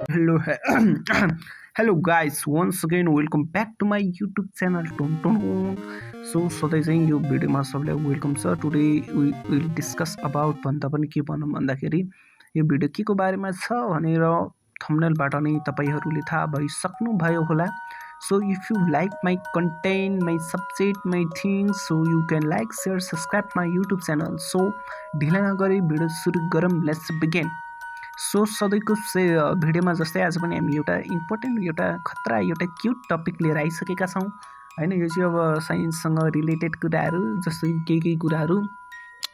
Hello, hello guys. Once again, welcome back to my YouTube channel. So सधैँ चाहिँ यो भिडियोमा सबैलाई वेलकम छ. Today we will discuss about भन्दा पनि के भनौँ भन्दाखेरि यो भिडियो के को बारेमा छ भनेर थम्बनेलबाट नै तपाईहरुले थाहा भइसक्नुभयो होला. So if you like my content, my subject, my things, so you can like, share, subscribe my YouTube channel. So ढिला नगरी भिडियो सुरु गरौँ. Let's begin. सो सधैँको भिडियोमा जस्तै आज पनि हामी एउटा इम्पोर्टेन्ट एउटा खतरा एउटा क्युट टपिक लिएर आइसकेका छौँ हैन. यो चाहिँ अब साइन्ससँग रिलेटेड कुराहरू जस्तै केही कुराहरू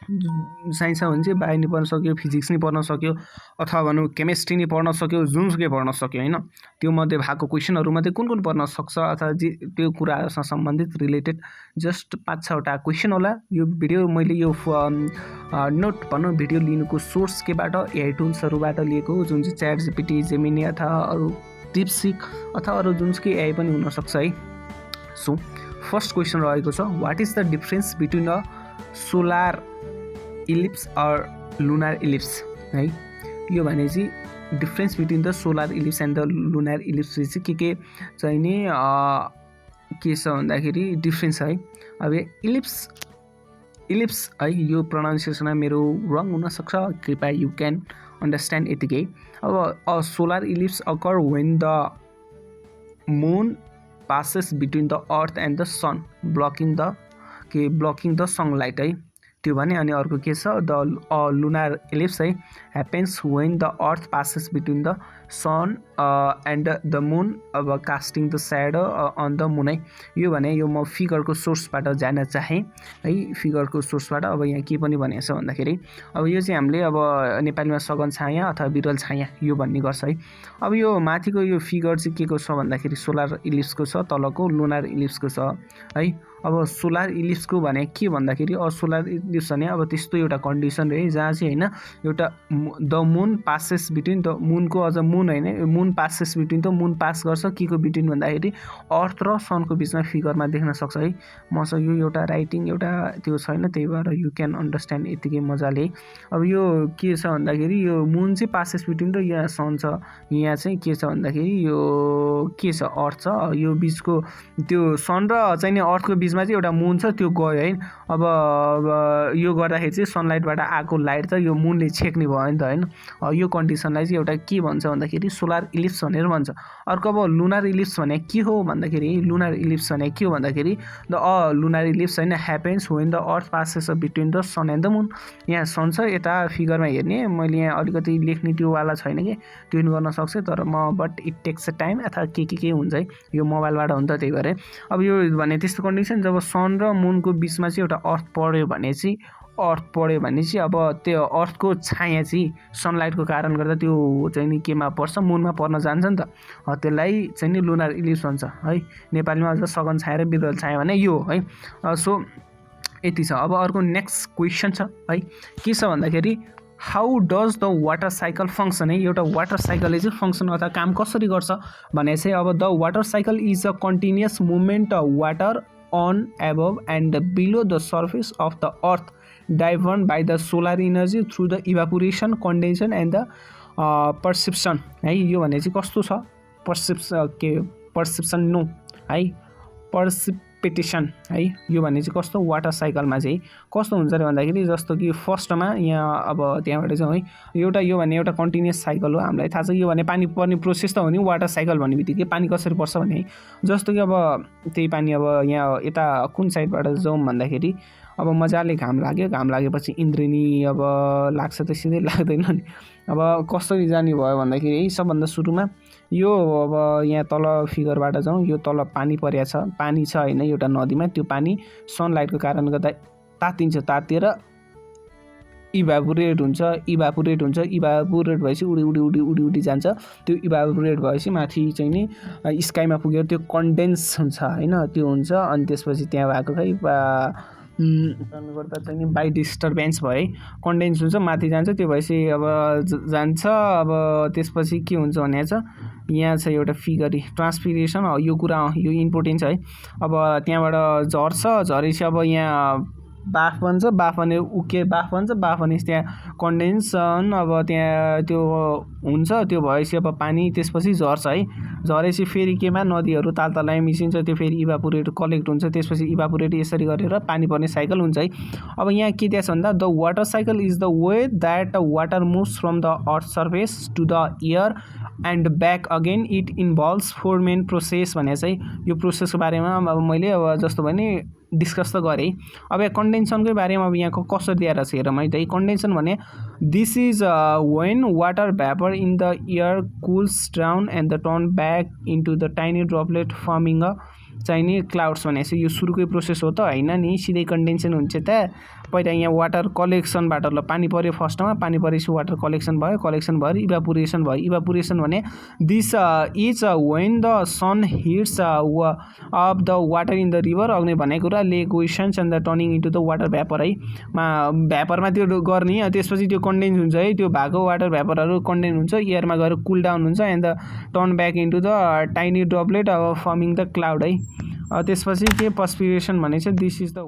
साइन्समा भने चाहिँ बायो नि पढ्न सक्यो, फिजिक्स नि पढ्न सक्यो, अथवा भनौँ केमिस्ट्री नि पढ्न सक्यो, जुनसुकै पढ्न सक्यो हैन. त्यो मध्ये भएको क्वेसनहरू मध्ये कुन पढ्न सक्छ अथवा त्यो कुराहरूसँग सम्बन्धित रिलेटेड जस्ट 5-6 वटा क्वेसन होला. यो भिडियो मैले यो नोट भनौँ भिडियो लिनुको सोर्स केबाट एआई टुल्सहरूबाट लिएको जुन चाहिँ च्याट जीपीटी, जेमिनी अथवा अरू डिपसिक अथवा अरू जुनसुकै एआई पनि हुनसक्छ है. सो फर्स्ट क्वेसन रहेको छ, what is the difference between a solar eclipse और लुनार इलिप्स है. यो भने चाहिँ difference between the solar eclipse and the lunar eclipse चाहिँ के चाहिँ नि के छ भन्दाखेरि डिफरेन्स है. अब इलिप्स है यो प्रोनाउन्सिएसनमा मेरो रङ हुनसक्छ, कृपया यु क्यान अन्डरस्ट्यान्ड यतिकै. अब solar ellipse occur when the moon passes between the earth and the sun blocking the sunlight है. त्यो भने अनि अर्को के छ, द लुनार इलिप्स है happens when the earth passes between the sun and the moon अब casting the shadow on the moon है. यो भने यो म फिगरको सोर्सबाट जान्न चाहेँ है. फिगरको सोर्सबाट अब यहाँ के पनि भनेको छ भन्दाखेरि अब यो चाहिँ हामीले अब नेपालीमा सघन छाया अथवा विरल छाया यो भन्ने गर्छ है. अब यो माथिको यो फिगर चाहिँ के को छ भन्दाखेरि सोलर इलिप्सको छ, तलको लुनार इलिप्सको छ है. अब सोलर इलिप्सको भने के भन्दाखेरि सोलर इलिप्स भने अब त्यस्तो एउटा कन्डिसन है जहाँ चाहिँ हैन एउटा the moon passes between the मुनको अझ मुन हैन moon passes between the moon pass गर्छ के को बिट्विन भन्दाखेरि अर्थ र सनको बिचमा फिगरमा देख्न सक्छ है. मसँग यो एउटा राइटिङ एउटा त्यो छैन, त्यही भएर यु क्यान अन्डरस्ट्यान्ड यतिकै मजाले. अब यो के छ भन्दाखेरि यो मुन चाहिँ पासेस बिट्विन द यहाँ सन छ, यहाँ चाहिँ के छ भन्दाखेरि यो के छ अर्थ छ. यो बिचको त्यो सन र चाहिँ नि अर्थको बिचमा चाहिँ एउटा मुन छ, त्यो गयो है. अब यो गर्दाखेरि चाहिँ सनलाइटबाट आएको लाइट त यो मुनले छेक्ने भयो नि त हैन. यो कन्डिसनलाई चाहिँ एउटा के भन्छ भन्दाखेरि सोलर इलिप्स भनेर भन्छ. अर्को अब लुनार इलिप्स भने के हो भन्दाखेरि लुनार इलिप्स भने के हो भन्दाखेरि द लुनार इलिप्स हैन happens when the earth passes between the sun and the moon. यहाँ सन छ यता फिगरमा हेर्ने, मैले यहाँ अलिकति लेख्ने त्यो वाला छैन कि ट्युन गर्न सक्छु तर म but it takes a time अथवा के हुन्छ है, यो मोबाइलबाट हुन्छ त्यही भएर. अब यो भने त्यस्तो कन्डिसन जब सन र मुनको बिचमा चाहिँ एउटा अर्थ पढ्यो भने चाहिँ अब त्यो अर्थको छाया चाहिँ सनलाइटको कारण गर्दा त्यो चाहिँ नि केमा पर्छ, मुनमा पर्न जान्छ नि त. त्यसलाई चाहिँ नि लुनार इलिप्स भन्छ है. नेपालीमा अझ सघन छाया र विरल छाया भने यो है. सो यति छ. अब अर्को नेक्स्ट क्वेसन छ है, के छ भन्दाखेरि how does the water cycle function है. एउटा वाटर साइकलले चाहिँ फङ्सन अथवा काम कसरी गर्छ भने चाहिँ अब the water cycle is a continuous movement of water on, above and below the surface of the earth driven by the solar energy through the evaporation, condensation and the perception है. यो भने चाहिँ कस्तो छ पर्सेप्सन नो है पर्सिपिटेसन है. यो भने चाहिँ कस्तो वाटर साइकलमा चाहिँ कस्तो हुन्छ र भन्दाखेरि जस्तो कि फर्स्टमा यहाँ अब त्यहाँबाट चाहिँ है एउटा यो भने एउटा कन्टिन्युअस साइकल हो, हामीलाई थाहा छ. यो भने पानी पर्ने प्रोसेस त हो नि वाटर साइकल भन्ने बित्तिकै पानी कसरी पर्छ भने जस्तो कि अब त्यही पानी अब यहाँ यता कुन साइडबाट जाउँ भन्दाखेरि अब मजाले घाम लागेपछि इन्द्रेणी अब लाग्छ त सिधै लाग्दैन नि. अब कसरी जाने भयो भन्दाखेरि सबभन्दा सुरुमा यो अब यहाँ तल फिगरबाट जाउँ, यो तल पानी परेको छ, पानी छ हैन एउटा नदीमा, त्यो पानी सनलाइटको कारण गर्दा तातिएर इभापोरेट हुन्छ भएपछि उडी जान्छ. त्यो इभापोरेट भएपछि माथि चाहिँ नि स्काईमा पुगेर त्यो कन्डेन्स हुन्छ हैन, त्यो हुन्छ. अनि त्यसपछि त्यहाँ भएको खै गर्दा चाहिँ नि बाई डिस्टर्बेन्स भयो है, कन्डेन्स हुन्छ माथि जान्छ, त्यो भएपछि अब जान्छ. अब त्यसपछि के हुन्छ भने चाहिँ यहाँ छ एउटा फिगर ट्रान्सपिरेसन, यो कुरा यो इम्पोर्टेन्ट छ है. अब त्यहाँबाट झरेपछि अब यहाँ बाफ बन्छ, बाफ भने उके बाफ बन्छ, बाफ भनेपछि त्यहाँ कन्डेन्सन अब त्यहाँ त्यो हुन्छ, त्यो भएपछि अब पानी त्यसपछि झर्छ है। झरेपछि फेरि केमा नदीहरू तालतलामा मिसिन्छ, त्यो फेरि इभापोरेट कलेक्ट हुन्छ, त्यसपछि इभापोरेट यसरी गरेर पानी पर्ने साइकल हुन्छ है। अब यहाँ के दिएको छ भन्दा the water cycle is the way that water moves from the earth surface to the air and back again. It involves 4 main process भने चाहिँ यो प्रोसेसको बारेमा अब मैले अब जस्तो भने डिस्कस त गरेँ। अब यहाँ कन्डेन्सनकै बारेमा अब यहाँको कसरी दिएर छ हेरौँ है त। कन्डेन्सन भने this is when water vapour in the air cools down and the turn back into the tiny droplet forming a चाहिने क्लाउड्स भनेपछि यो सुरुकै प्रोसेस हो त होइन नि, सिधै कन्डेन्सन हुन्छ त। पहिला यहाँ वाटर कलेक्सनबाट ल पानी पऱ्यो, फर्स्टमा पानी परेपछि वाटर कलेक्सन भयो, कलेक्सन भएर इभापोरेसन भयो। इभापोरेसन भने this is when the sun heats up the water in the river, अघि भनेको कुरा lake oceans and the turning into the water vapour है। भ्यापरमा त्यो गर्ने, त्यसपछि त्यो कन्डेन्स हुन्छ है, त्यो भएको वाटर भ्यापरहरू कन्डेन्स हुन्छ, एयरमा गएर कुल डाउन हुन्छ and the turn back into the tiny droplet farming the cloud है। त्यसपछि के पर्सपिरेसन भने चाहिँ दिस इज द